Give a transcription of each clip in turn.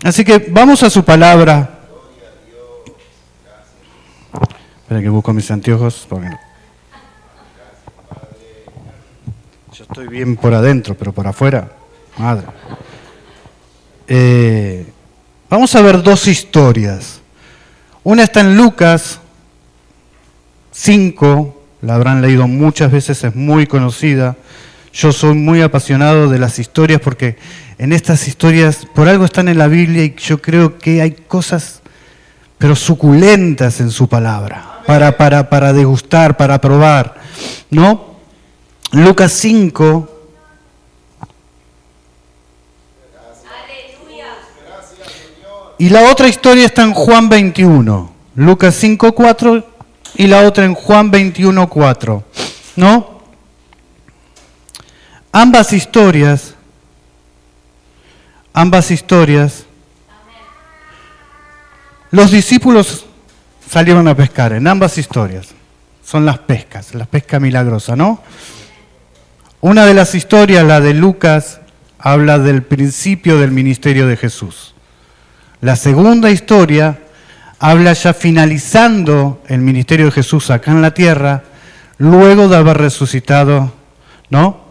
Así que vamos a su palabra. Espera que busco mis anteojos, porque yo estoy bien por adentro, pero por afuera, madre. Vamos a ver dos historias. Una está en Lucas 5, la habrán leído muchas veces, es muy conocida. Yo soy muy apasionado de las historias porque en estas historias por algo están en la Biblia y yo creo que hay cosas pero suculentas en su palabra para degustar, para probar, ¿no? Lucas 5. Y la otra historia está en Juan 21, Lucas 5:4 y la otra en Juan 21:4, ¿no? Ambas historias, los discípulos salieron a pescar en ambas historias. Son las pescas, la pesca milagrosa, ¿no? Una de las historias, la de Lucas, habla del principio del ministerio de Jesús. La segunda historia habla ya finalizando el ministerio de Jesús acá en la tierra, luego de haber resucitado, ¿no?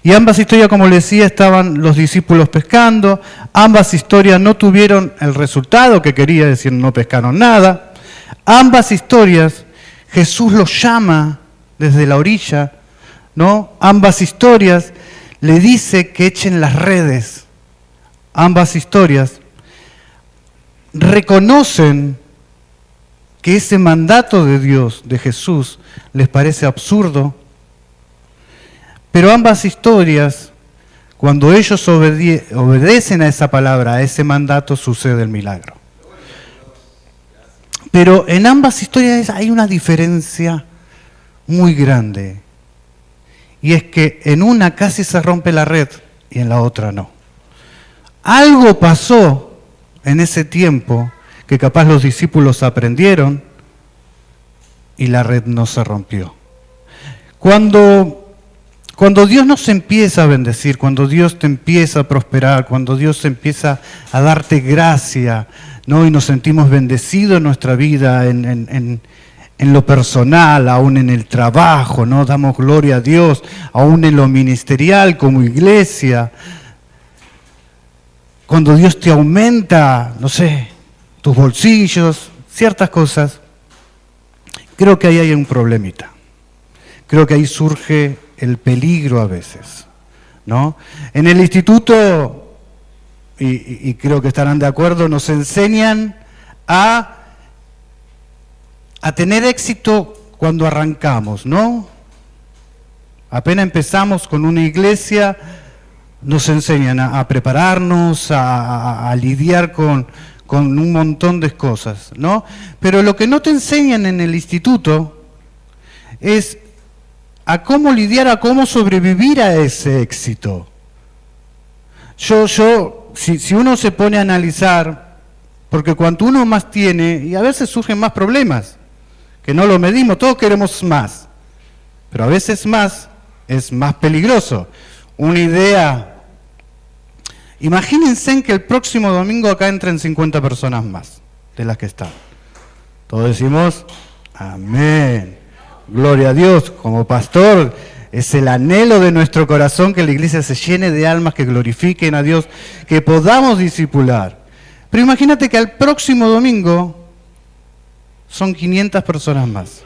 Y ambas historias, como les decía, estaban los discípulos pescando. Ambas historias no tuvieron el resultado que quería, decir, no pescaron nada. Ambas historias, Jesús los llama desde la orilla, ¿no? Ambas historias le dice que echen las redes. Ambas historias reconocen que ese mandato de Dios, de Jesús, les parece absurdo, pero ambas historias, cuando ellos obedecen a esa palabra, a ese mandato, sucede el milagro. Pero en ambas historias hay una diferencia muy grande, y es que en una casi se rompe la red y en la otra no. Algo pasó en ese tiempo que capaz los discípulos aprendieron y la red no se rompió. Cuando Dios nos empieza a bendecir, cuando Dios te empieza a prosperar, cuando Dios empieza a darte gracia, ¿no? Y nos sentimos bendecidos en nuestra vida, en lo personal, aún en el trabajo, ¿no? Damos gloria a Dios, aún en lo ministerial como iglesia. Cuando Dios te aumenta, no sé, tus bolsillos, ciertas cosas, creo que ahí hay un problemita. Creo que ahí surge el peligro a veces, ¿no? En el instituto, y creo que estarán de acuerdo, nos enseñan a tener éxito cuando arrancamos, ¿no? Apenas empezamos con una iglesia, nos enseñan a prepararnos, a lidiar con un montón de cosas, ¿no? Pero lo que no te enseñan en el instituto es a cómo lidiar, a cómo sobrevivir a ese éxito. Si uno se pone a analizar, porque cuanto uno más tiene, y a veces surgen más problemas, que no lo medimos, todos queremos más, pero a veces más es más peligroso. Una idea, imagínense que el próximo domingo acá entren 50 personas más de las que están. Todos decimos, amén. Gloria a Dios. Como pastor, es el anhelo de nuestro corazón que la iglesia se llene de almas que glorifiquen a Dios, que podamos discipular. Pero imagínate que al próximo domingo son 500 personas más.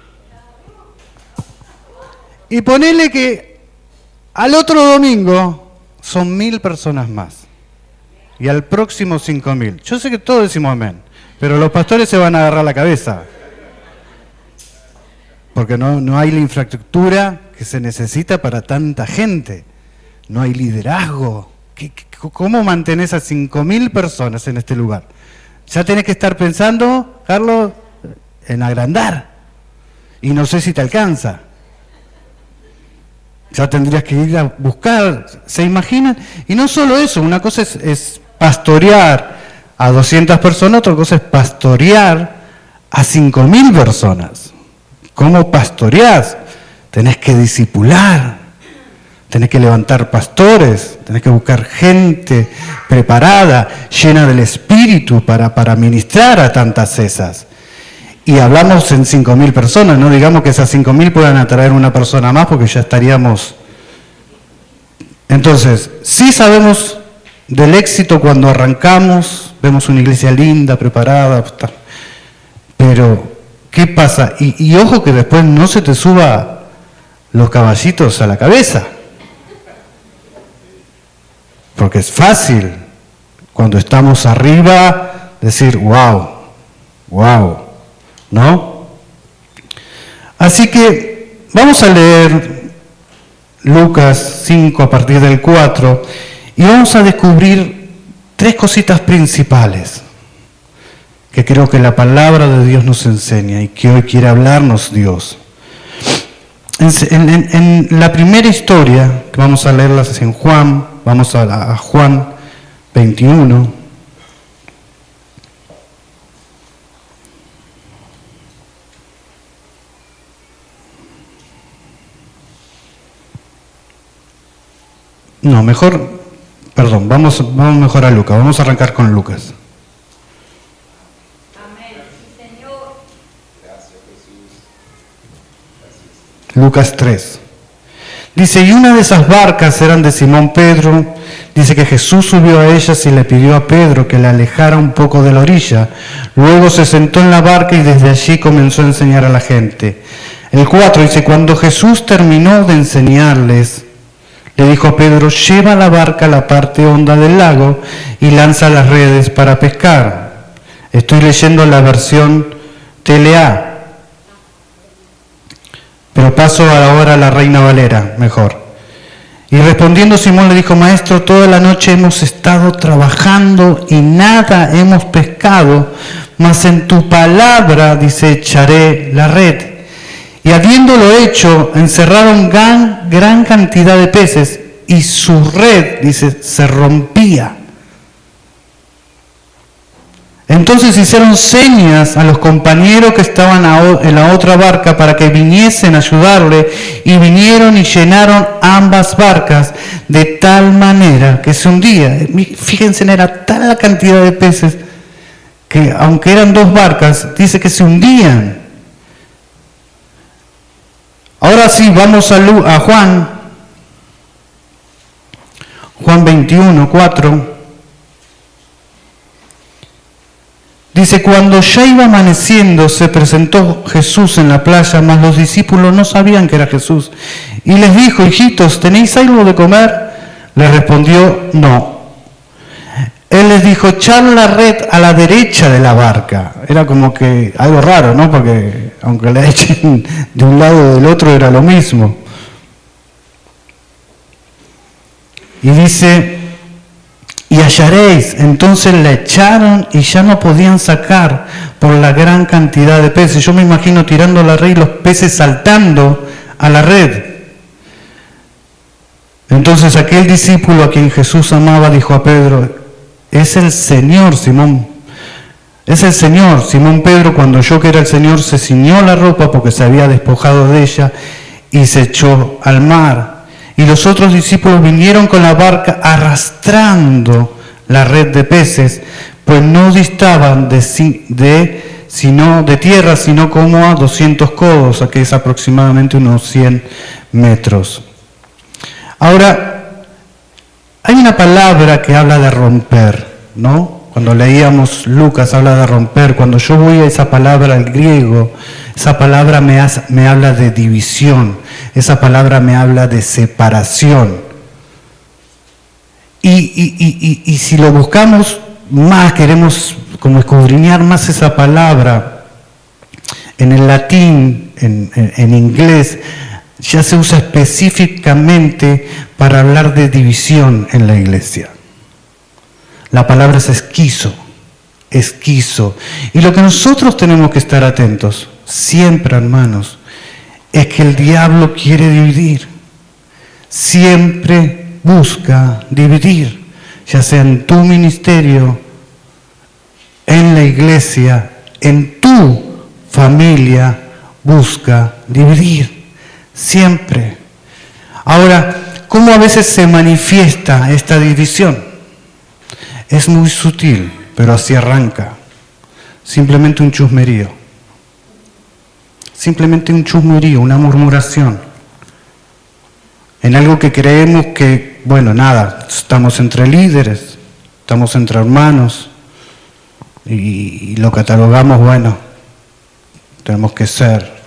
Y ponele que al otro domingo son 1000 personas más. Y al próximo 5000. Yo sé que todos decimos amén, pero los pastores se van a agarrar la cabeza. Porque no hay la infraestructura que se necesita para tanta gente. No hay liderazgo. ¿Cómo mantenés a 5000 personas en este lugar? Ya tenés que estar pensando, Carlos, en agrandar. Y no sé si te alcanza. Ya tendrías que ir a buscar, ¿se imaginan? Y no solo eso, una cosa es pastorear a 200 personas, otra cosa es pastorear a 5000 personas. ¿Cómo pastoreás? Tenés que discipular, tenés que levantar pastores, tenés que buscar gente preparada, llena del Espíritu para ministrar a tantas cesas. Y hablamos en 5.000 personas, no digamos que esas 5.000 puedan atraer una persona más porque ya estaríamos... Entonces, sí sabemos del éxito cuando arrancamos, vemos una iglesia linda, preparada, pero ¿qué pasa? Y ojo que después no se te suba los caballitos a la cabeza. Porque es fácil, cuando estamos arriba, decir, wow, ¿no? Así que vamos a leer Lucas 5 a partir del 4 y vamos a descubrir 3 cositas principales que creo que la palabra de Dios nos enseña y que hoy quiere hablarnos Dios. En la primera historia, que vamos a leerla es en Juan, vamos a Juan 21. No, mejor, perdón, vamos mejor a Lucas, vamos a arrancar con Lucas. Amén, sí, Señor. Gracias, Jesús. Gracias. Lucas 3. Dice, y una de esas barcas eran de Simón Pedro. Dice que Jesús subió a ellas y le pidió a Pedro que la alejara un poco de la orilla. Luego se sentó en la barca y desde allí comenzó a enseñar a la gente. El 4 dice, cuando Jesús terminó de enseñarles, le dijo a Pedro, lleva la barca a la parte honda del lago y lanza las redes para pescar. Estoy leyendo la versión TLA. Pero paso ahora a la Reina Valera, mejor. Y respondiendo Simón le dijo, Maestro, toda la noche hemos estado trabajando y nada hemos pescado, mas en tu palabra, dice, echaré la red. Y habiéndolo hecho, encerraron gran cantidad de peces y su red, dice, se rompía. Entonces hicieron señas a los compañeros que estaban en la otra barca para que viniesen a ayudarle, y vinieron y llenaron ambas barcas de tal manera que se hundía. Fíjense, era tal la cantidad de peces que aunque eran 2 barcas, dice que se hundían. Ahora sí, vamos a Juan 21, 4. Dice, cuando ya iba amaneciendo, se presentó Jesús en la playa, mas los discípulos no sabían que era Jesús. Y les dijo, hijitos, ¿tenéis algo de comer? Les respondió, no. Él les dijo, echad la red a la derecha de la barca. Era como que algo raro, ¿no? Porque aunque la echen de un lado o del otro, era lo mismo. Y dice, y hallaréis. Entonces la echaron y ya no podían sacar por la gran cantidad de peces. Yo me imagino tirando la red y los peces saltando a la red. Entonces aquel discípulo a quien Jesús amaba dijo a Pedro, es el Señor, Simón. Es el Señor. Simón Pedro, cuando oyó que era el Señor, se ciñó la ropa porque se había despojado de ella y se echó al mar. Y los otros discípulos vinieron con la barca arrastrando la red de peces, pues no distaban de tierra, sino como a 200 codos, que es aproximadamente unos 100 metros. Ahora, hay una palabra que habla de romper, ¿no? Cuando leíamos Lucas habla de romper. Cuando yo voy a esa palabra al griego, esa palabra me habla de división, esa palabra me habla de separación. Y si lo buscamos más, queremos como escudriñar más esa palabra, en el latín, en inglés, ya se usa específicamente para hablar de división en la iglesia. La palabra es esquizo. Y lo que nosotros tenemos que estar atentos, siempre, hermanos, es que el diablo quiere dividir. Siempre busca dividir, ya sea en tu ministerio, en la iglesia, en tu familia, busca dividir. Siempre. Ahora, ¿Cómo a veces se manifiesta esta división? Es muy sutil, pero así arranca. Simplemente un chusmerío. Simplemente un chusmerío, una murmuración. En algo que creemos que, bueno, nada, estamos entre líderes, estamos entre hermanos y lo catalogamos, bueno, tenemos que ser,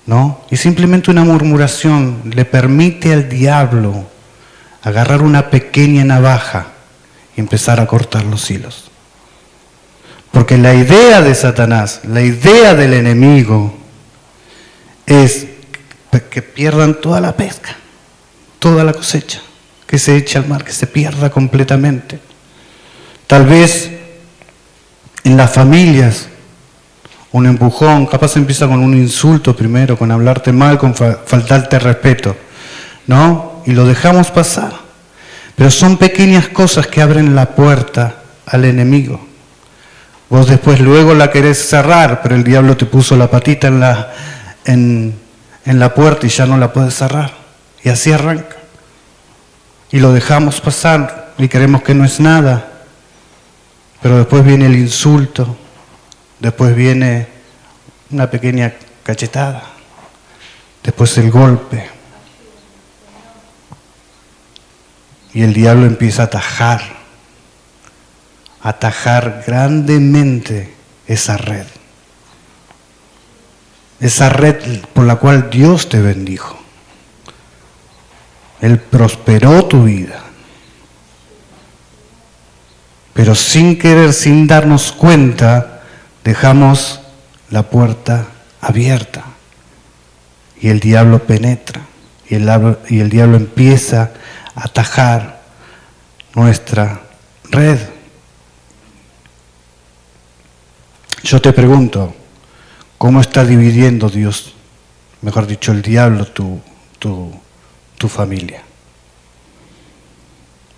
¿no? Y simplemente una murmuración le permite al diablo agarrar una pequeña navaja y empezar a cortar los hilos. Porque la idea de Satanás, la idea del enemigo es que pierdan toda la pesca, toda la cosecha, que se eche al mar, que se pierda completamente. Tal vez en las familias, un empujón, capaz empieza con un insulto primero, con hablarte mal, con faltarte respeto, ¿no? Y lo dejamos pasar. Pero son pequeñas cosas que abren la puerta al enemigo. Vos después luego la querés cerrar, pero el diablo te puso la patita en la puerta y ya no la puedes cerrar. Y así arranca. Y lo dejamos pasar y creemos que no es nada. Pero después viene el insulto, después viene una pequeña cachetada, después el golpe. Y el diablo empieza a atajar grandemente esa red por la cual Dios te bendijo. Él prosperó tu vida. Pero sin querer, sin darnos cuenta, dejamos la puerta abierta. Y el diablo penetra. Y el diablo empieza a atajar nuestra red. Yo te pregunto, ¿cómo está dividiendo Dios, mejor dicho, el diablo, tu familia?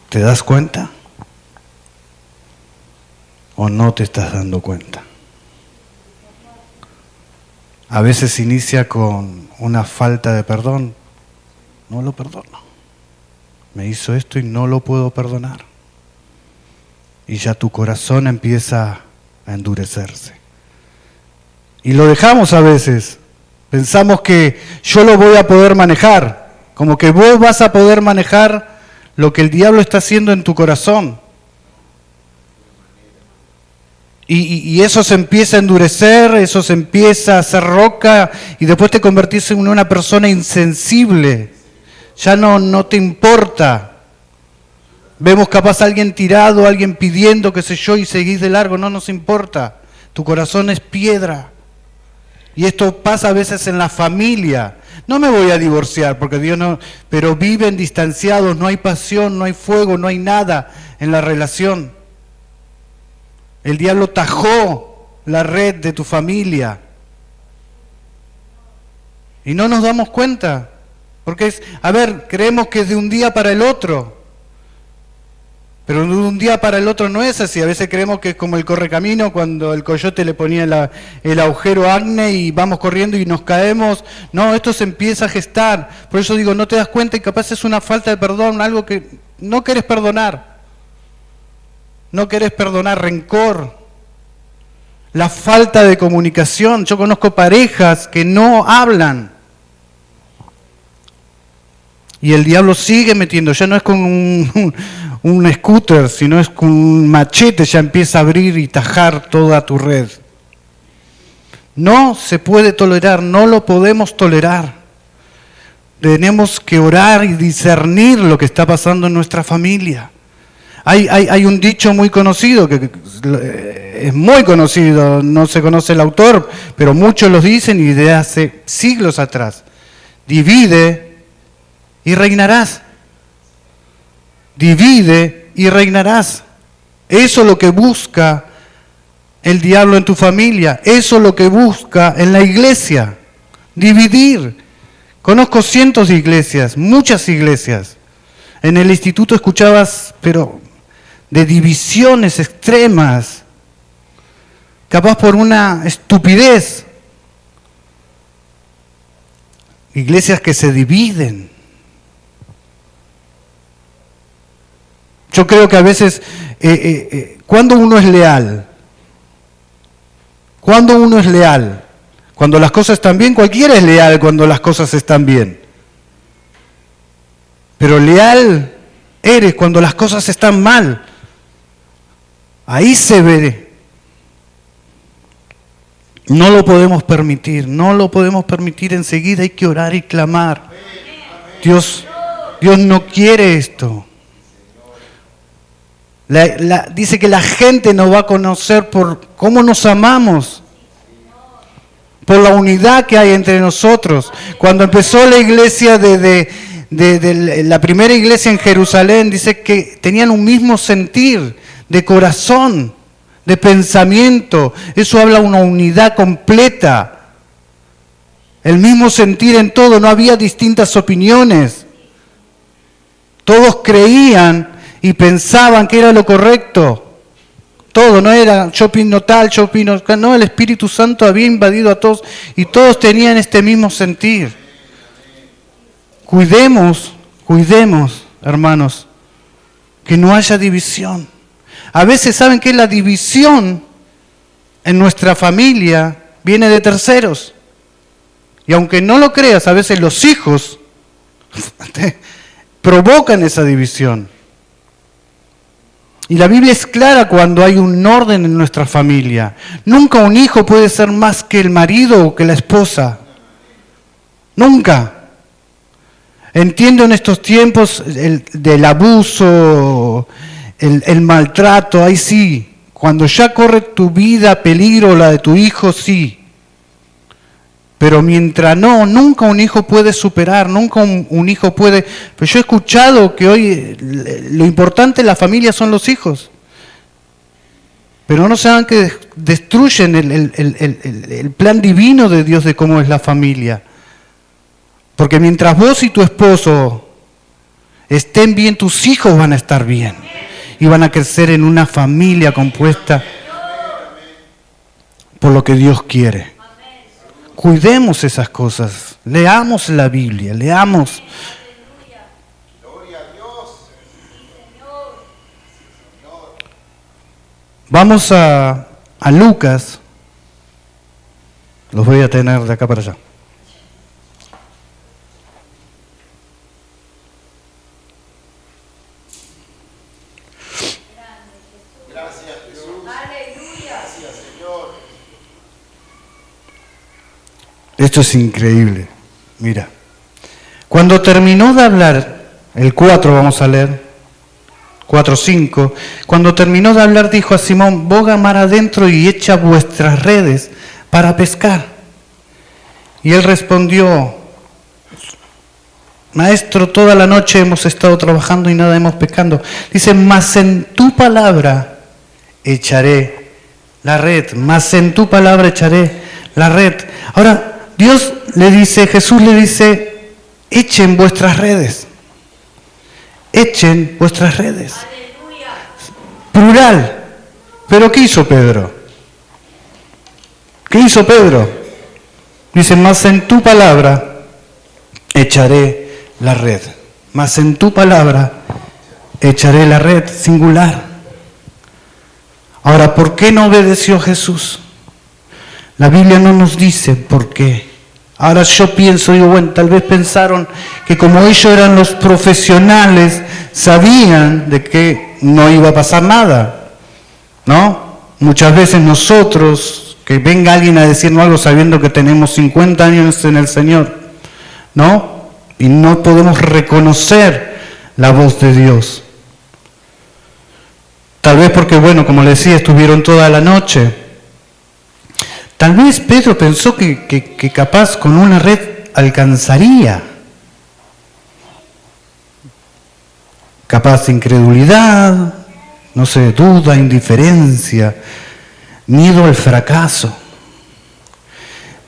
¿Te das cuenta? ¿O no te estás dando cuenta? A veces inicia con una falta de perdón. No lo perdono. Me hizo esto y no lo puedo perdonar. Y ya tu corazón empieza a endurecerse. Y lo dejamos a veces. Pensamos que yo lo voy a poder manejar. Como que vos vas a poder manejar lo que el diablo está haciendo en tu corazón. Y eso se empieza a endurecer, eso se empieza a hacer roca y después te convertís en una persona insensible. Ya no te importa. Vemos capaz a alguien tirado, alguien pidiendo, qué sé yo, y seguís de largo. No nos importa. Tu corazón es piedra. Y esto pasa a veces en la familia. No me voy a divorciar porque Dios no... Pero viven distanciados, no hay pasión, no hay fuego, no hay nada en la relación. El diablo tajó la red de tu familia. Y no nos damos cuenta. Porque creemos que es de un día para el otro. Pero de un día para el otro no es así. A veces creemos que es como el correcamino cuando el coyote le ponía el agujero a Agne y vamos corriendo y nos caemos. No, esto se empieza a gestar. Por eso digo, no te das cuenta y capaz es una falta de perdón, algo que no querés perdonar. No querés perdonar, rencor. La falta de comunicación. Yo conozco parejas que no hablan. Y el diablo sigue metiendo, ya no es con un scooter, sino es con un machete, ya empieza a abrir y tajar toda tu red. No se puede tolerar, no lo podemos tolerar. Tenemos que orar y discernir lo que está pasando en nuestra familia. Hay un dicho muy conocido, que es muy conocido, no se conoce el autor, pero muchos lo dicen y de hace siglos atrás. Divide y reinarás. Divide y reinarás. Eso es lo que busca el diablo en tu familia. Eso es lo que busca en la iglesia. Dividir. Conozco cientos de iglesias, muchas iglesias. En el instituto escuchabas, pero de divisiones extremas, capaz por una estupidez. Iglesias que se dividen. Yo creo que a veces, cuando uno es leal, cuando las cosas están bien, cualquiera es leal cuando las cosas están bien. Pero leal eres cuando las cosas están mal. Ahí se ve. No lo podemos permitir enseguida, hay que orar y clamar. Dios no quiere esto. Dice que la gente nos va a conocer por cómo nos amamos, por la unidad que hay entre nosotros. Cuando empezó la iglesia de la primera iglesia en Jerusalén, dice que tenían un mismo sentir de corazón, de pensamiento. Eso habla de una unidad completa. El mismo sentir en todo, no había distintas opiniones. Todos creían y pensaban que era lo correcto. Todo, no era yo opino tal, yo opino... No, el Espíritu Santo había invadido a todos y todos tenían este mismo sentir. Cuidemos, hermanos, que no haya división. A veces, ¿saben qué? La división en nuestra familia viene de terceros. Y aunque no lo creas, a veces los hijos provocan esa división. Y la Biblia es clara cuando hay un orden en nuestra familia. Nunca un hijo puede ser más que el marido o que la esposa. Nunca. Entiendo en estos tiempos del abuso, el maltrato, ahí sí. Cuando ya corre tu vida peligro, la de tu hijo, sí. Pero mientras no, nunca un hijo puede superar, nunca un hijo puede... Pero yo he escuchado que hoy lo importante en la familia son los hijos. Pero no saben que destruyen el plan divino de Dios de cómo es la familia. Porque mientras vos y tu esposo estén bien, tus hijos van a estar bien. Y van a crecer en una familia compuesta por lo que Dios quiere. Cuidemos esas cosas, leamos la Biblia, leamos. Gloria a Dios. Vamos a Lucas, los voy a tener de acá para allá. Gracias, Jesús. Aleluya. Gracias, Señor. Esto es increíble. Mira, cuando terminó de hablar, el 4 vamos a leer, 4:5, cuando terminó de hablar dijo a Simón, boga mar adentro y echa vuestras redes para pescar. Y él respondió, Maestro, toda la noche hemos estado trabajando y nada hemos pescando. Dice, mas en tu palabra echaré la red, mas en tu palabra echaré la red. Ahora, Dios le dice, Jesús le dice, echen vuestras redes. Echen vuestras redes. Aleluya. Plural. ¿Pero qué hizo Pedro? ¿Qué hizo Pedro? Dice, mas en tu palabra echaré la red. Mas en tu palabra echaré la red, singular. Ahora, ¿por qué no obedeció Jesús? La Biblia no nos dice por qué. Ahora yo pienso, digo, bueno, tal vez pensaron que como ellos eran los profesionales, sabían de que no iba a pasar nada, ¿no? Muchas veces nosotros, que venga alguien a decirnos algo sabiendo que tenemos 50 años en el Señor, ¿no? Y no podemos reconocer la voz de Dios. Tal vez porque, bueno, como les decía, estuvieron toda la noche. Tal vez Pedro pensó que capaz con una red alcanzaría. Capaz incredulidad, no sé, duda, indiferencia, miedo al fracaso,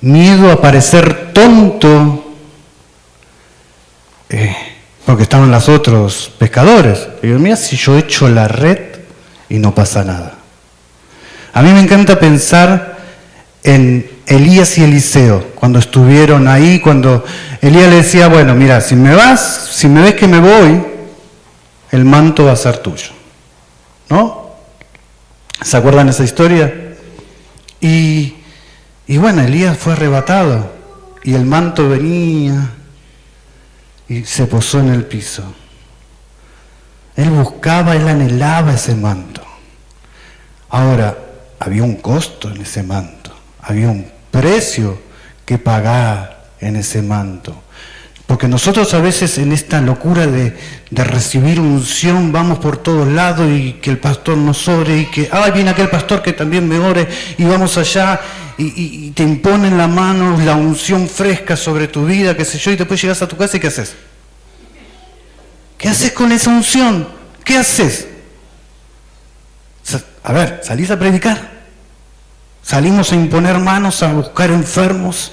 miedo a parecer tonto, porque estaban los otros pescadores. Y yo, mira, si yo echo la red y no pasa nada. A mí me encanta pensar en Elías y Eliseo, cuando estuvieron ahí, cuando Elías le decía, bueno, mira, si me ves que me voy, el manto va a ser tuyo. ¿No? ¿Se acuerdan esa historia? Y bueno, Elías fue arrebatado y el manto venía y se posó en el piso. Él buscaba, él anhelaba ese manto. Ahora, había un costo en ese manto, había un precio que pagar en ese manto. Porque nosotros a veces en esta locura de recibir unción vamos por todos lados y que el pastor nos ore y que, ay, viene aquel pastor que también me ore y vamos allá y te imponen la mano, la unción fresca sobre tu vida, qué sé yo, y después llegas a tu casa y ¿qué haces? ¿Qué haces con esa unción? ¿Qué haces? A ver, ¿salís a predicar? ¿Salimos a imponer manos, a buscar enfermos?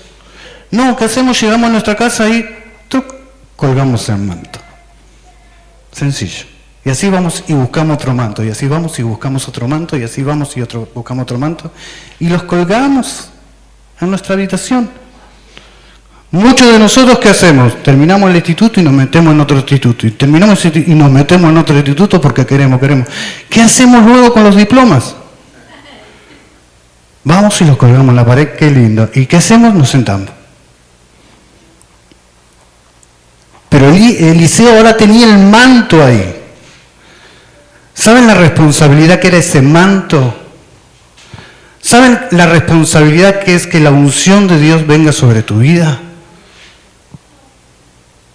No, ¿qué hacemos? Llegamos a nuestra casa y ¡truc! Colgamos el manto. Sencillo. Y así vamos y buscamos otro manto, y así vamos y buscamos otro manto, y así vamos y buscamos otro manto, y los colgamos en nuestra habitación. Muchos de nosotros, ¿qué hacemos? Terminamos el instituto y nos metemos en otro instituto, y terminamos y nos metemos en otro instituto porque queremos. ¿Qué hacemos luego con los diplomas? Vamos y los colgamos en la pared, qué lindo. ¿Y qué hacemos? Nos sentamos. Pero Eliseo ahora tenía el manto ahí. ¿Saben la responsabilidad que era ese manto? ¿Saben la responsabilidad que es que la unción de Dios venga sobre tu vida?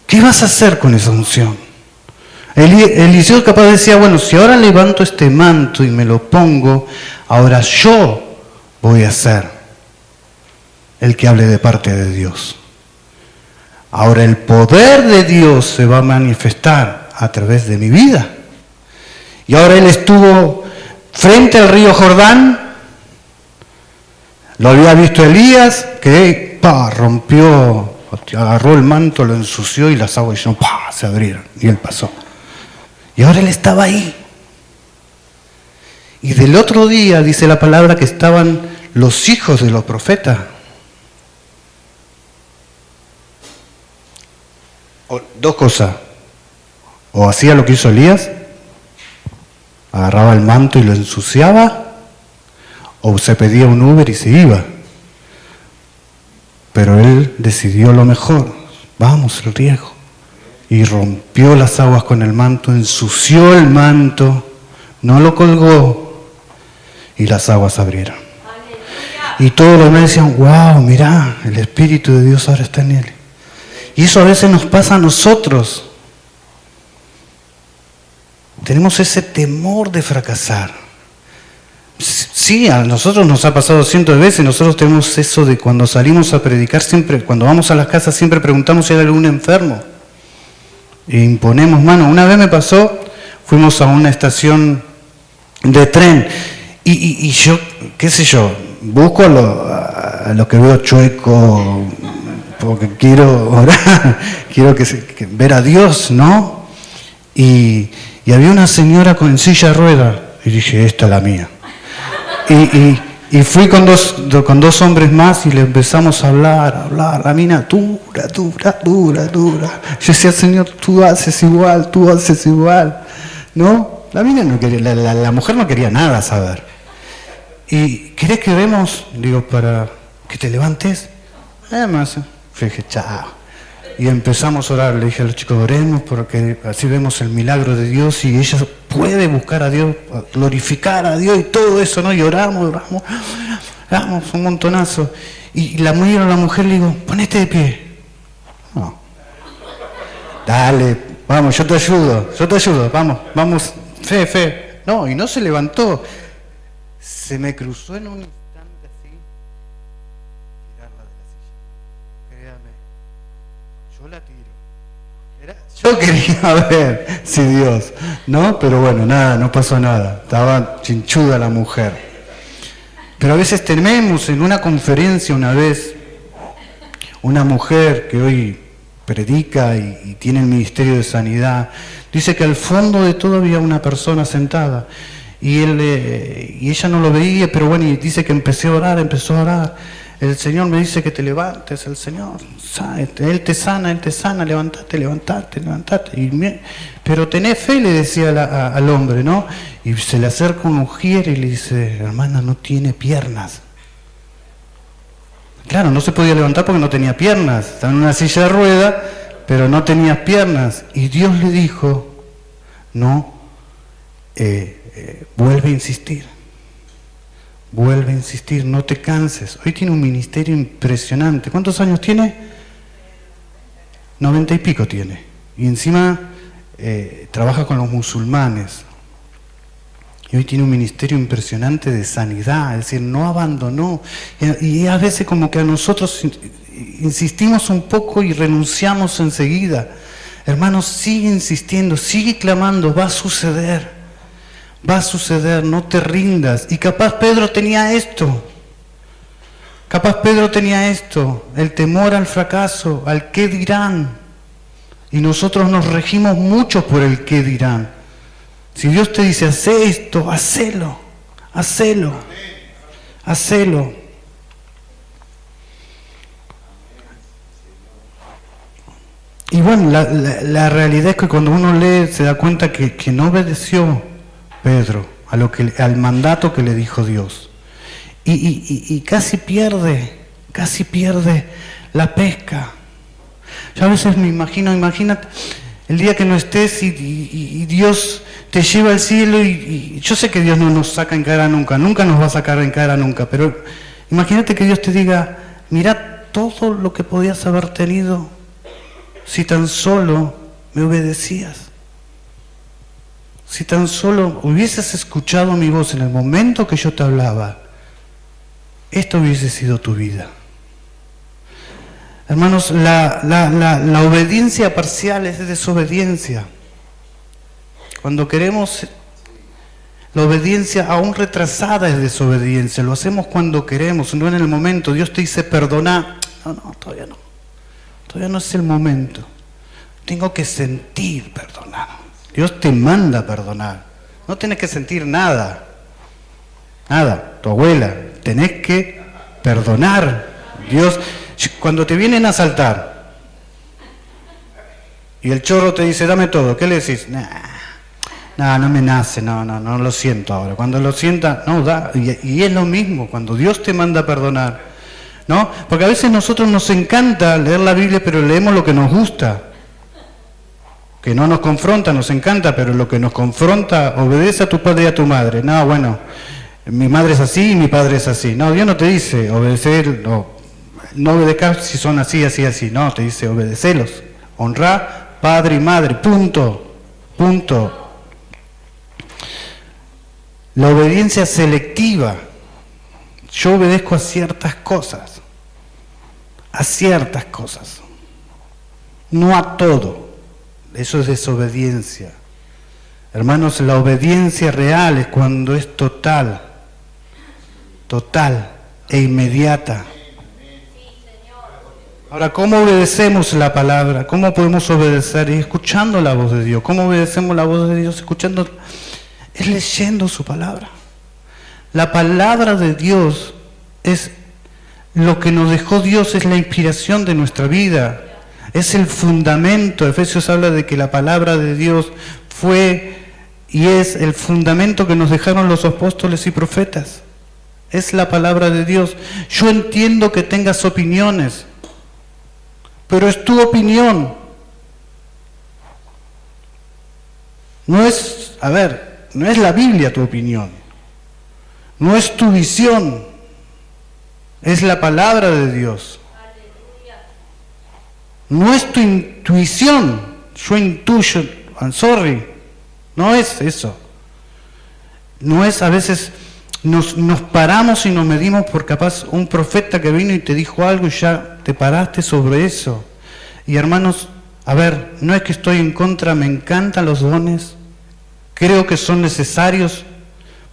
¿Qué vas a hacer con esa unción? Eliseo capaz decía, bueno, si ahora levanto este manto y me lo pongo, ahora yo voy a ser el que hable de parte de Dios. Ahora el poder de Dios se va a manifestar a través de mi vida. Y ahora él estuvo frente al río Jordán, lo había visto Elías, que rompió, agarró el manto, lo ensució y las aguas se abrieron y él pasó. Y ahora él estaba ahí. Y del otro día dice la palabra que estaban los hijos de los profetas. Dos cosas. O hacía lo que hizo Elías, agarraba el manto y lo ensuciaba, o se pedía un Uber y se iba. Pero él decidió lo mejor. Vamos, el riesgo. Y rompió las aguas con el manto, ensució el manto, no lo colgó y las aguas abrieron. Y todos los demás decían, wow, mirá, el Espíritu de Dios ahora está en él. Y eso a veces nos pasa a nosotros. Tenemos ese temor de fracasar. Sí, a nosotros nos ha pasado cientos de veces. Nosotros tenemos eso de cuando salimos a predicar, siempre, cuando vamos a las casas, siempre preguntamos si hay algún enfermo. E imponemos mano. Una vez me pasó, fuimos a una estación de tren y yo, qué sé yo, busco a lo que veo chueco, porque quiero orar, quiero que ver a Dios, ¿no? Y había una señora con silla de ruedas y dije, esta es la mía. Y fui con dos hombres más y le empezamos a hablar, la mina dura. Yo decía, Señor, tú haces igual, ¿no? La mina no quería, la mujer no quería nada saber. ¿Y querés que vemos? Digo, para que te levantes. Además, dije, chao. Y empezamos a orar, le dije a los chicos, oremos porque así vemos el milagro de Dios y ella puede buscar a Dios, glorificar a Dios y todo eso, ¿no? Y oramos un montonazo. Y la mujer le digo, ponete de pie. No. Dale, vamos, yo te ayudo, vamos, fe. No, y no se levantó. Se me cruzó en un instante así, tirarla de la silla. Créame. Yo la tiro. Yo quería ver si Dios, ¿no? Pero bueno, nada, no pasó nada. Estaba chinchuda la mujer. Pero a veces tenemos en una conferencia una vez, una mujer que hoy predica y tiene el ministerio de sanidad, dice que al fondo de todo había una persona sentada. Y ella no lo veía, pero bueno, y dice que empezó a orar, el Señor me dice que te levantes, el Señor, Él te sana, levantate. Pero tenés fe, le decía al hombre, ¿no? Y se le acerca una mujer y le dice, hermana, no tiene piernas. Claro, no se podía levantar porque no tenía piernas, estaba en una silla de rueda, pero no tenía piernas. Y Dios le dijo, no, vuelve a insistir, no te canses. Hoy tiene un ministerio impresionante. ¿Cuántos años tiene? 90 y pico tiene. Y encima trabaja con los musulmanes. Y hoy tiene un ministerio impresionante de sanidad, es decir, no abandonó. Y a veces como que a nosotros insistimos un poco y renunciamos enseguida. Hermanos, sigue insistiendo, sigue clamando, va a suceder, no te rindas. Y capaz Pedro tenía esto, el temor al fracaso, al qué dirán. Y nosotros nos regimos mucho por el qué dirán. Si Dios te dice, hace esto, hacelo. Y bueno, la realidad es que cuando uno lee se da cuenta que no obedeció Pedro al mandato que le dijo Dios. Y casi pierde la pesca. Yo a veces me imagínate el día que no estés y Dios te lleva al cielo y yo sé que Dios no nos saca en cara nunca nos va a sacar en cara nunca, pero imagínate que Dios te diga, mira todo lo que podías haber tenido si tan solo me obedecías, si tan solo hubieses escuchado mi voz en el momento que yo te hablaba, esto hubiese sido tu vida. Hermanos, la obediencia parcial es desobediencia. Cuando queremos, la obediencia aún retrasada es desobediencia. Lo hacemos cuando queremos, no en el momento. Dios te dice perdona. No, todavía no. Todavía no es el momento. Tengo que sentir perdonar. Dios te manda a perdonar. No tienes que sentir nada. Tu abuela, tenés que perdonar. Dios, cuando te vienen a asaltar y el chorro te dice, dame todo, ¿qué le decís? No me nace, no lo siento ahora. Cuando lo sienta, no, da. Y es lo mismo, cuando Dios te manda a perdonar, ¿no? Porque a veces nosotros nos encanta leer la Biblia, pero leemos lo que nos gusta. Que no nos confronta, nos encanta, pero lo que nos confronta, obedece a tu padre y a tu madre. No, bueno, mi madre es así y mi padre es así. No, Dios no te dice obedecer, no obedezcas si son así. No, te dice obedecelos. Honrar padre y madre, punto. La obediencia selectiva. Yo obedezco a ciertas cosas. No a todo. Eso es desobediencia. Hermanos, la obediencia real es cuando es total e inmediata. Ahora, ¿cómo obedecemos la palabra? ¿Cómo podemos obedecer? Y escuchando la voz de Dios. ¿Cómo obedecemos la voz de Dios? Escuchando, es leyendo su palabra. La palabra de Dios es lo que nos dejó Dios, es la inspiración de nuestra vida. Es el fundamento. Efesios habla de que la palabra de Dios fue y es el fundamento que nos dejaron los apóstoles y profetas. Es la palabra de Dios. Yo entiendo que tengas opiniones, pero es tu opinión. No es la Biblia tu opinión. No es tu visión. Es la palabra de Dios. No es tu intuición. Yo intuyo. I'm sorry. No es eso. No es, a veces nos paramos y nos medimos por capaz un profeta que vino y te dijo algo y ya te paraste sobre eso. Y hermanos, no es que estoy en contra, me encantan los dones. Creo que son necesarios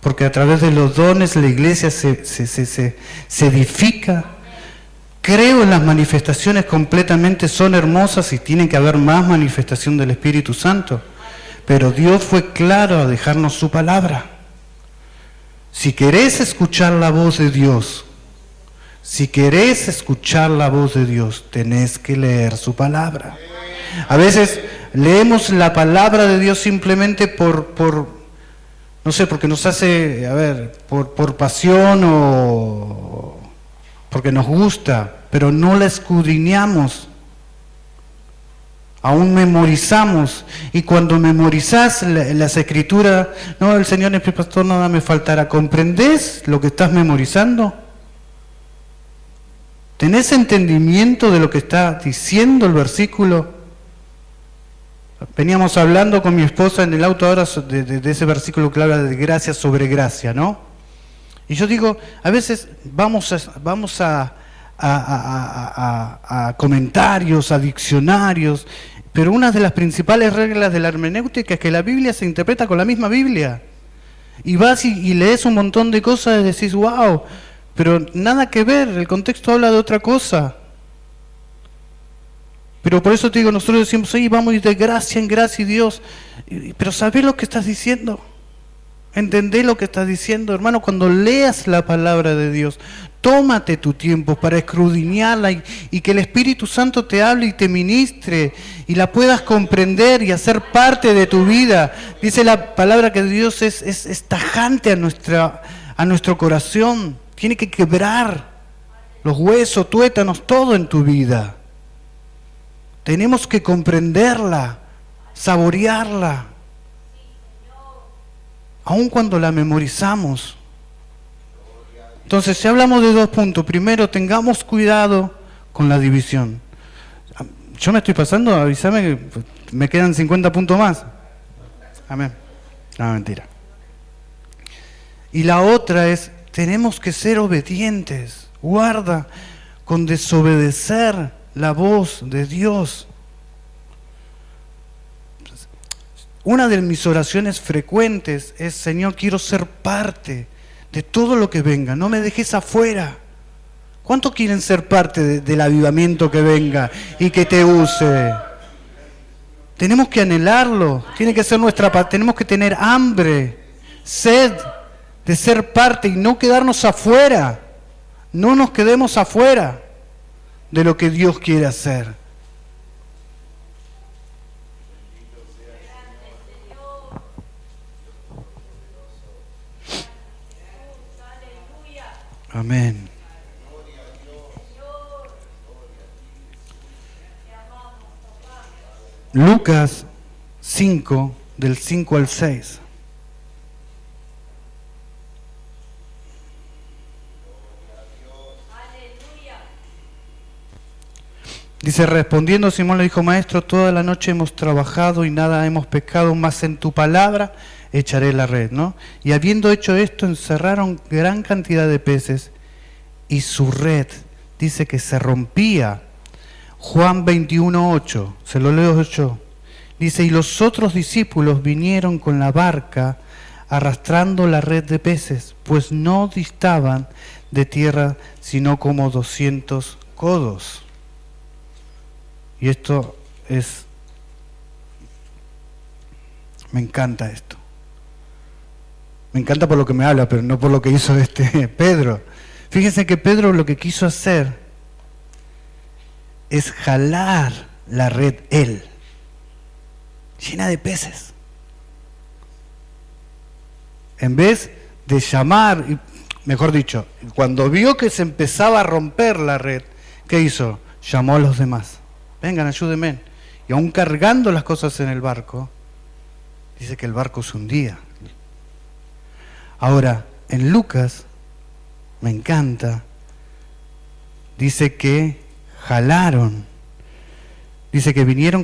porque a través de los dones la iglesia se edifica. Creo en las manifestaciones completamente, son hermosas y tiene que haber más manifestación del Espíritu Santo. Pero Dios fue claro a dejarnos su palabra. Si querés escuchar la voz de Dios, Si querés escuchar la voz de Dios, tenés que leer su palabra. A veces leemos la palabra de Dios simplemente no sé, porque nos hace, por pasión o porque nos gusta, pero no la escudriñamos. Aún memorizamos, y cuando memorizás las escrituras, no, el Señor es mi pastor, nada me faltará. ¿Comprendés lo que estás memorizando? ¿Tenés entendimiento de lo que está diciendo el versículo? Veníamos hablando con mi esposa en el auto ahora de ese versículo que habla de gracia sobre gracia, ¿no? Y yo digo, a veces vamos a comentarios, a diccionarios, pero una de las principales reglas de la hermenéutica es que la Biblia se interpreta con la misma Biblia. Y vas y lees un montón de cosas y decís, wow, pero nada que ver, el contexto habla de otra cosa. Pero por eso te digo, nosotros decimos, sí, vamos a ir de gracia en gracia y Dios, pero ¿sabés lo que estás diciendo? ¿Entendés lo que estás diciendo? Hermano, cuando leas la palabra de Dios, tómate tu tiempo para escudriñarla y que el Espíritu Santo te hable y te ministre y la puedas comprender y hacer parte de tu vida. Dice la palabra que Dios es tajante a nuestro corazón. Tiene que quebrar los huesos, tuétanos, todo en tu vida. Tenemos que comprenderla, saborearla, aun cuando la memorizamos. Entonces, si hablamos de 2 puntos, primero, tengamos cuidado con la división. Yo me estoy pasando, avísame que me quedan 50 puntos más. Amén. No, mentira. Y la otra es, tenemos que ser obedientes. Guarda con desobedecer la voz de Dios. Una de mis oraciones frecuentes es, Señor, quiero ser parte de todo lo que venga, no me dejes afuera. ¿Cuántos quieren ser parte del avivamiento que venga y que te use? Tenemos que anhelarlo, tiene que ser tenemos que tener hambre, sed de ser parte y no quedarnos afuera. No nos quedemos afuera de lo que Dios quiere hacer. Amén. Lucas 5, del 5 al 6. Dice, respondiendo Simón le dijo, Maestro, toda la noche hemos trabajado y nada hemos pescado, mas en tu palabra echaré la red, ¿no? Y habiendo hecho esto, encerraron gran cantidad de peces y su red, dice que se rompía. Juan 21:8, se lo leo yo. Dice, y los otros discípulos vinieron con la barca arrastrando la red de peces, pues no distaban de tierra sino como 200 codos. Y esto me encanta esto. Me encanta por lo que me habla, pero no por lo que hizo Pedro. Fíjense que Pedro lo que quiso hacer es jalar la red él, llena de peces. En vez de llamar, mejor dicho, cuando vio que se empezaba a romper la red, ¿qué hizo? Llamó a los demás. Vengan, ayúdenme. Y aún cargando las cosas en el barco, dice que el barco se hundía. Ahora, en Lucas, me encanta, dice que jalaron, dice que vinieron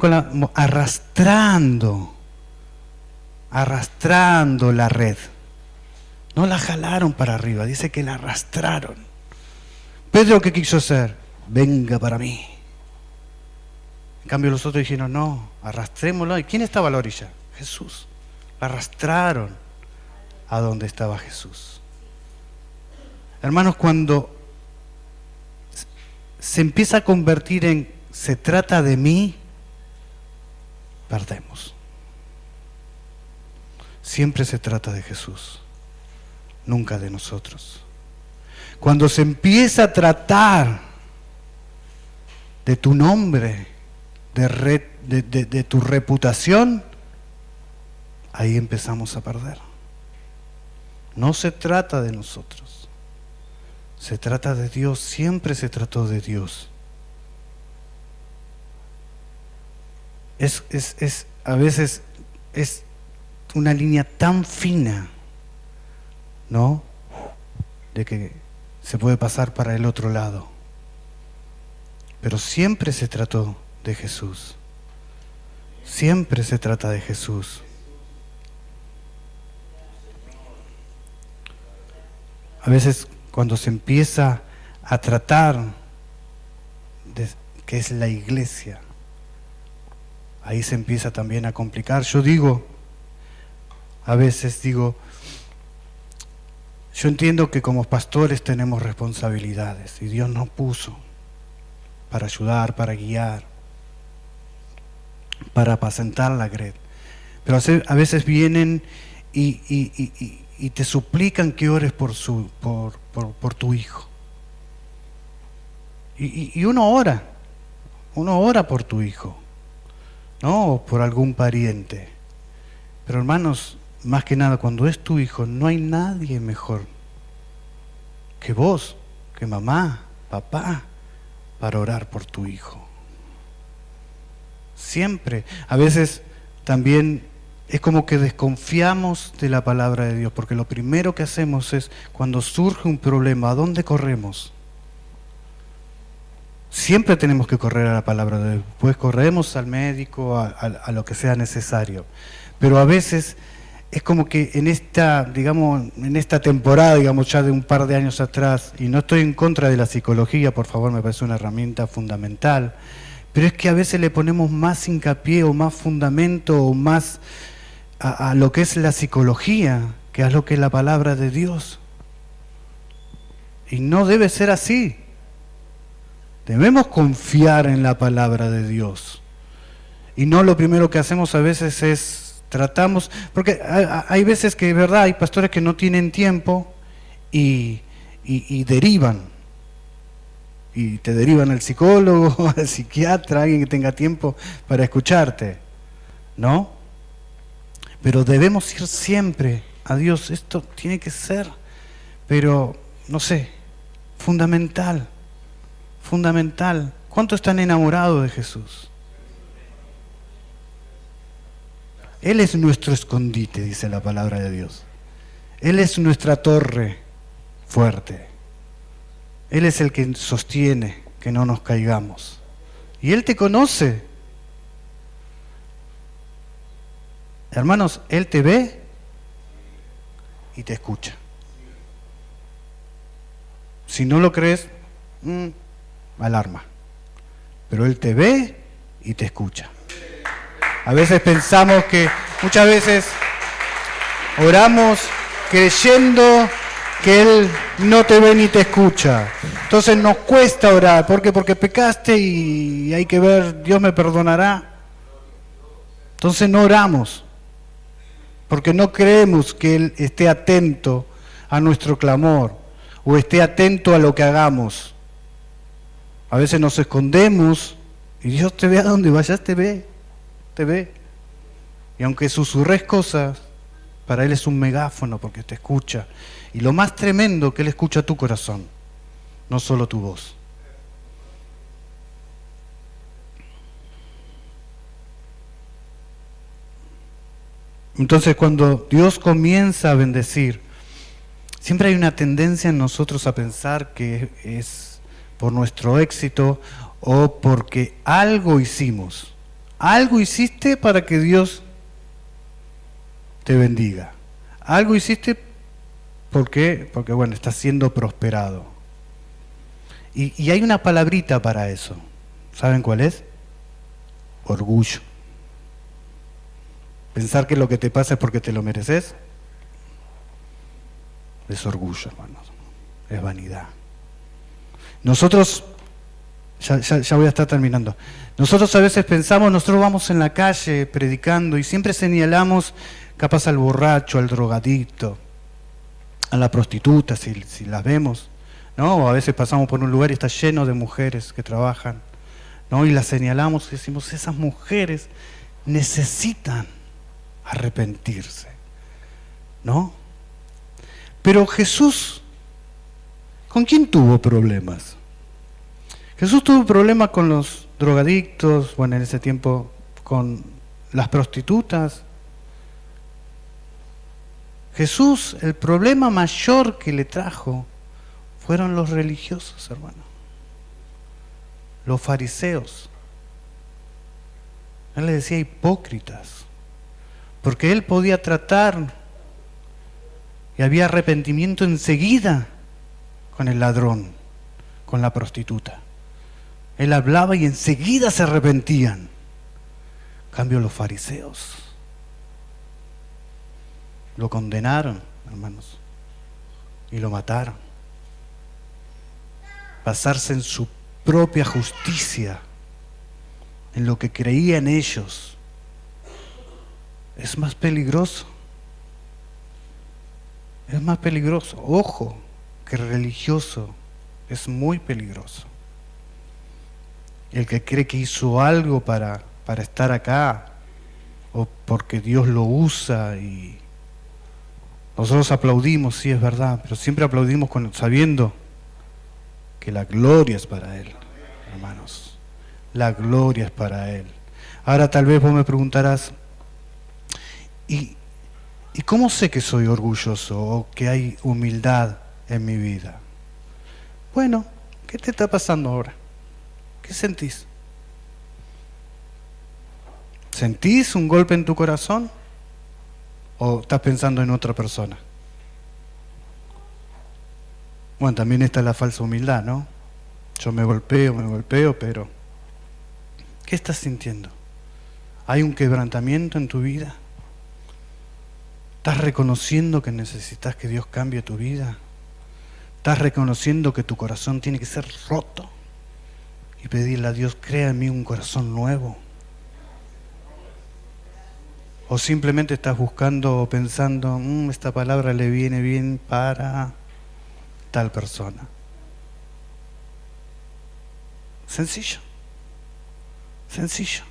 arrastrando la red. No la jalaron para arriba, dice que la arrastraron. Pedro, ¿qué quiso hacer? Venga para mí. En cambio los otros dijeron, no, arrastrémoslo. ¿Y quién estaba a la orilla? Jesús. La arrastraron a donde estaba Jesús. Hermanos, cuando se empieza a convertir en se trata de mí, perdemos. Siempre se trata de Jesús, nunca de nosotros. cuando se empieza a tratar de tu nombre, de tu reputación, ahí empezamos a perder. No se trata de nosotros, se trata de Dios, siempre se trató de Dios. A veces es una línea tan fina, ¿no? De que se puede pasar para el otro lado. Pero siempre se trató de Jesús. Siempre se trata de Jesús. A veces cuando se empieza a tratar de que es la iglesia, ahí se empieza también a complicar. A veces digo, yo entiendo que como pastores tenemos responsabilidades y Dios nos puso para ayudar, para guiar, para apacentar la grey. Pero a veces vienen y te suplican que ores por tu hijo. Y uno ora por tu hijo, ¿no? O por algún pariente. Pero hermanos, más que nada, cuando es tu hijo, no hay nadie mejor que vos, que mamá, papá, para orar por tu hijo. Siempre. A veces también es como que desconfiamos de la palabra de Dios, porque lo primero que hacemos es, cuando surge un problema, ¿a dónde corremos? Siempre tenemos que correr a la palabra de Dios. Pues corremos al médico, a lo que sea necesario. Pero a veces es como que en esta temporada, ya de un par de años atrás, y no estoy en contra de la psicología, por favor, me parece una herramienta fundamental, pero es que a veces le ponemos más hincapié o más fundamento o más a lo que es la psicología que a lo que es la palabra de Dios. Y no debe ser así. Debemos confiar en la palabra de Dios. Y no lo primero que hacemos a veces es tratamos, porque hay veces que, verdad, hay pastores que no tienen tiempo y derivan. Y te derivan al psicólogo, al psiquiatra, alguien que tenga tiempo para escucharte, ¿no? Pero debemos ir siempre a Dios. Esto tiene que ser, pero, no sé, fundamental. ¿Cuántos están enamorados de Jesús? Él es nuestro escondite, dice la palabra de Dios. Él es nuestra torre fuerte. Él es el que sostiene que no nos caigamos. Y Él te conoce. Hermanos, Él te ve y te escucha. Si no lo crees, alarma. Pero Él te ve y te escucha. A veces pensamos que, muchas veces oramos creyendo que Él no te ve ni te escucha. Entonces nos cuesta orar. ¿Por qué? Porque pecaste y hay que ver, Dios me perdonará. Entonces no oramos, porque no creemos que Él esté atento a nuestro clamor o esté atento a lo que hagamos. A veces nos escondemos y Dios te ve a donde vayas, te ve. Y aunque susurres cosas, para Él es un megáfono porque te escucha. Y lo más tremendo, que Él escucha tu corazón, no solo tu voz. Entonces, cuando Dios comienza a bendecir, siempre hay una tendencia en nosotros a pensar que es por nuestro éxito o porque algo hicimos. Algo hiciste para que Dios te bendiga. Algo hiciste porque bueno, estás siendo prosperado. Y hay una palabrita para eso. ¿Saben cuál es? Orgullo. Pensar que lo que te pasa es porque te lo mereces es orgullo, hermanos. Es vanidad. Nosotros, ya voy a estar terminando. Nosotros a veces pensamos, nosotros vamos en la calle predicando y siempre señalamos capaz al borracho, al drogadicto, a la prostituta, si las vemos, ¿no? O a veces pasamos por un lugar y está lleno de mujeres que trabajan, ¿no? Y las señalamos y decimos, esas mujeres necesitan arrepentirse, ¿no? Pero Jesús, ¿con quién tuvo problemas? Jesús tuvo problemas con los drogadictos, bueno, en ese tiempo con las prostitutas. Jesús, el problema mayor que le trajo fueron los religiosos, hermano. Los fariseos. Él le decía hipócritas, porque él podía tratar y había arrepentimiento enseguida con el ladrón, con la prostituta. Él hablaba y enseguida se arrepentían. En cambio, los fariseos lo condenaron, hermanos, y lo mataron. Basarse en su propia justicia, en lo que creían ellos, es más peligroso. Es más peligroso. Ojo, que religioso es muy peligroso. El que cree que hizo algo para estar acá, o porque Dios lo usa, y nosotros aplaudimos, sí, es verdad, pero siempre aplaudimos sabiendo que la gloria es para Él, hermanos. La gloria es para Él. Ahora tal vez vos me preguntarás, ¿y cómo sé que soy orgulloso o que hay humildad en mi vida? Bueno, ¿qué te está pasando ahora? ¿Qué sentís? ¿Sentís un golpe en tu corazón? ¿O estás pensando en otra persona? Bueno, también está la falsa humildad, ¿no? Yo me golpeo, pero ¿qué estás sintiendo? ¿Hay un quebrantamiento en tu vida? ¿Estás reconociendo que necesitas que Dios cambie tu vida? ¿Estás reconociendo que tu corazón tiene que ser roto? Y pedirle a Dios, crea en mí un corazón nuevo. O simplemente estás buscando o pensando, esta palabra le viene bien para tal persona. Sencillo. Sencillo.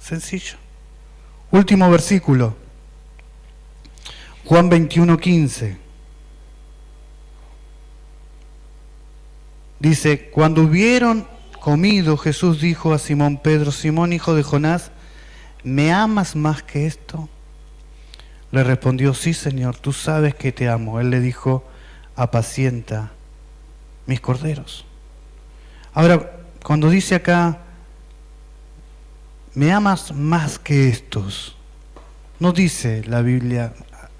Sencillo. Último versículo. Juan 21:15. Dice, cuando hubieron comido, Jesús dijo a Simón Pedro, Simón, hijo de Jonás, ¿me amas más que esto? Le respondió, sí, Señor, tú sabes que te amo. Él le dijo, apacienta mis corderos. Ahora, cuando dice acá, ¿me amas más que estos? No dice la Biblia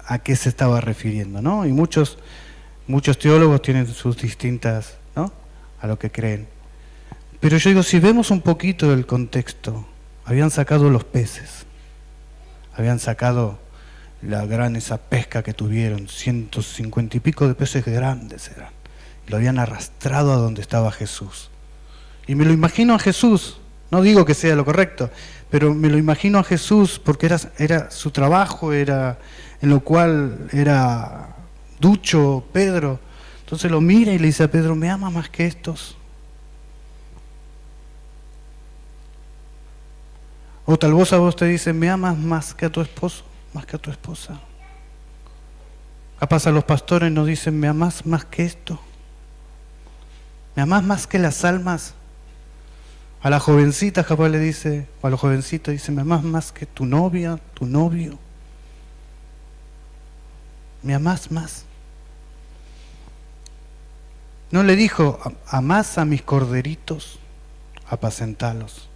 a qué se estaba refiriendo, ¿no? Y muchos teólogos tienen sus distintas, ¿no?, a lo que creen. Pero yo digo, si vemos un poquito del contexto, habían sacado los peces, habían sacado esa pesca que tuvieron, 150 y pico de peces grandes eran, y lo habían arrastrado a donde estaba Jesús. Y me lo imagino a Jesús, no digo que sea lo correcto, pero me lo imagino a Jesús porque era su trabajo, era en lo cual era ducho Pedro. Entonces lo mira y le dice a Pedro, ¿me ama más que estos? O tal vez a vos te dicen, ¿me amas más que a tu esposo? Más que a tu esposa. Capaz a los pastores nos dicen, ¿me amas más que esto? ¿Me amas más que las almas? A las jovencitas capaz le dice, o a los jovencitos dice, ¿me amas más que tu novia, tu novio? ¿Me amas más? No le dijo, amás a mis corderitos, apacentalos.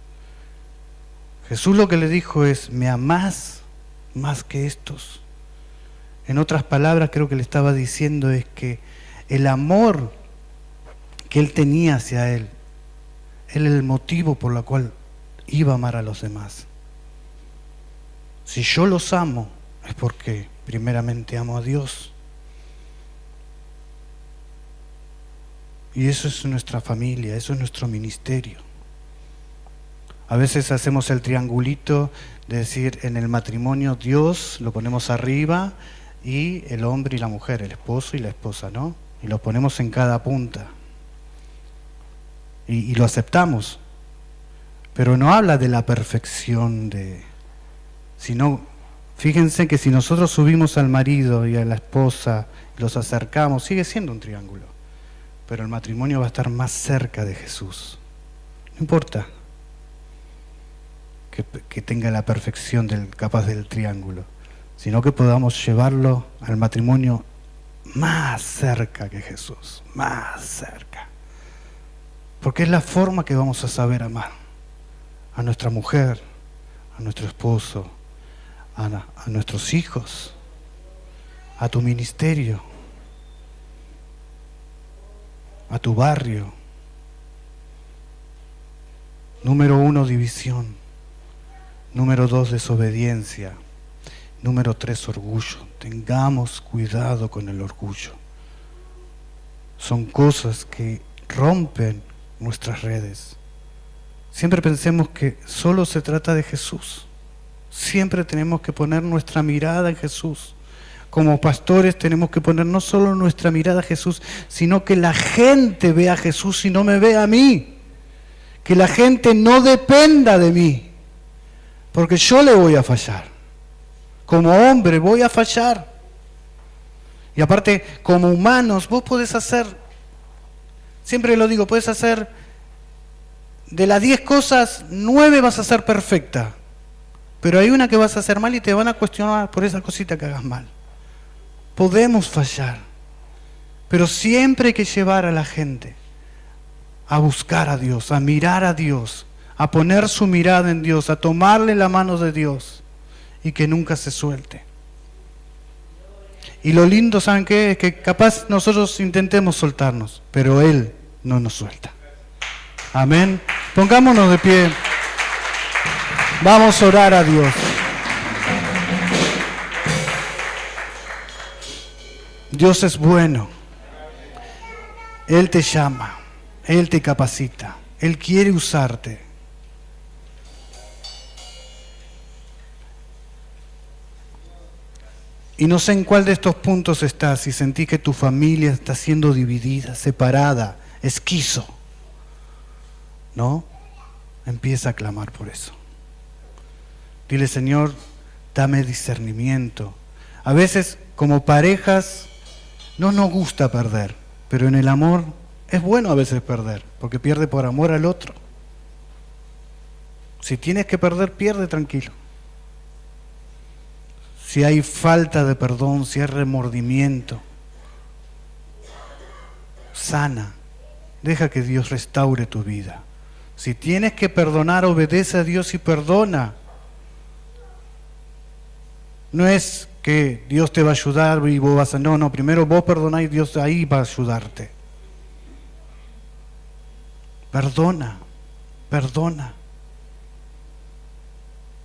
Jesús lo que le dijo es, ¿me amás más que estos? En otras palabras, creo que le estaba diciendo es que el amor que él tenía hacia él era el motivo por el cual iba a amar a los demás. Si yo los amo, es porque primeramente amo a Dios. Y eso es nuestra familia, eso es nuestro ministerio. A veces hacemos el triangulito de decir, en el matrimonio Dios lo ponemos arriba y el hombre y la mujer, el esposo y la esposa, ¿no? Y los ponemos en cada punta. y lo aceptamos. Pero no habla de la perfección, sino, fíjense que si nosotros subimos al marido y a la esposa y los acercamos, sigue siendo un triángulo. Pero el matrimonio va a estar más cerca de Jesús. No importa que tenga la perfección capaz del triángulo, sino que podamos llevarlo al matrimonio más cerca que Jesús, más cerca. Porque es la forma que vamos a saber amar a nuestra mujer, a nuestro esposo, a nuestros hijos, a tu ministerio, a tu barrio. Número 1, división. Número 2, desobediencia. Número 3, orgullo. Tengamos cuidado con el orgullo. Son cosas que rompen nuestras redes. Siempre pensemos que solo se trata de Jesús. Siempre tenemos que poner nuestra mirada en Jesús. Como pastores tenemos que poner no solo nuestra mirada a Jesús, sino que la gente vea a Jesús y no me vea a mí. Que la gente no dependa de mí, porque yo le voy a fallar. Como hombre voy a fallar. Y aparte, como humanos, vos podés hacer, siempre lo digo, podés hacer, de las 10 cosas, 9 vas a ser perfecta. Pero hay una que vas a hacer mal y te van a cuestionar por esa cosita que hagas mal. Podemos fallar, pero siempre hay que llevar a la gente a buscar a Dios, a mirar a Dios, a poner su mirada en Dios, a tomarle la mano de Dios y que nunca se suelte. Y lo lindo, ¿saben qué? Es que capaz nosotros intentemos soltarnos, pero Él no nos suelta. Amén. Pongámonos de pie. Vamos a orar a Dios. Dios es bueno. Él te llama. Él te capacita. Él quiere usarte. Y no sé en cuál de estos puntos estás, si sentís que tu familia está siendo dividida, separada, esquizo, ¿no? Empieza a clamar por eso. Dile, Señor, dame discernimiento. A veces, como parejas, no nos gusta perder, pero en el amor es bueno a veces perder, porque pierde por amor al otro. Si tienes que perder, pierde tranquilo. Si hay falta de perdón, si hay remordimiento, sana. Deja que Dios restaure tu vida. Si tienes que perdonar, obedece a Dios y perdona. No es que Dios te va a ayudar y vos vas a... No, primero vos perdonás y Dios ahí va a ayudarte. Perdona, perdona.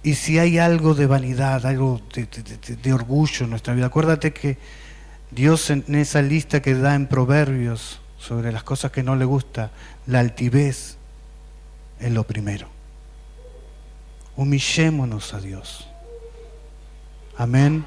Y si hay algo de vanidad, algo de orgullo en nuestra vida, acuérdate que Dios en esa lista que da en Proverbios sobre las cosas que no le gusta, la altivez es lo primero. Humillémonos a Dios. Amén.